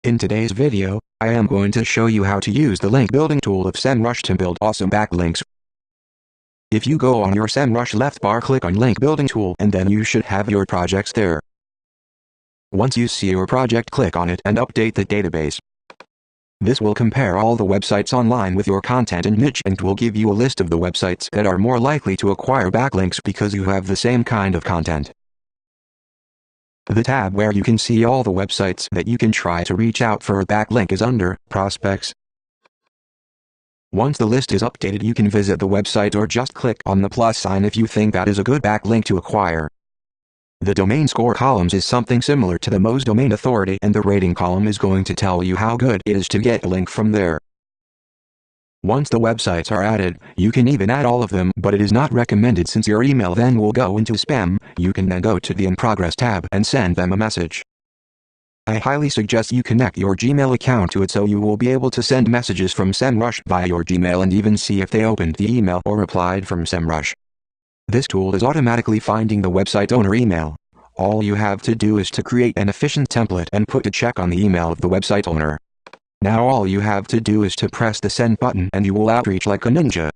In today's video, I am going to show you how to use the link building tool of SEMrush to build awesome backlinks. If you go on your SEMrush left bar, click on link building tool, and then you should have your projects there. Once you see your project, click on it and update the database. This will compare all the websites online with your content and niche and will give you a list of the websites that are more likely to acquire backlinks because you have the same kind of content. The tab where you can see all the websites that you can try to reach out for a backlink is under Prospects. Once the list is updated, you can visit the website or just click on the plus sign if you think that is a good backlink to acquire. The domain score columns is something similar to the Moz domain authority, and the rating column is going to tell you how good it is to get a link from there. Once the websites are added, you can even add all of them, but it is not recommended since your email then will go into spam. You can then go to the In Progress tab and send them a message. I highly suggest you connect your Gmail account to it so you will be able to send messages from SEMrush via your Gmail and even see if they opened the email or replied from SEMrush. This tool is automatically finding the website owner email. All you have to do is to create an efficient template and put a check on the email of the website owner. Now all you have to do is to press the send button and you will outreach like a ninja.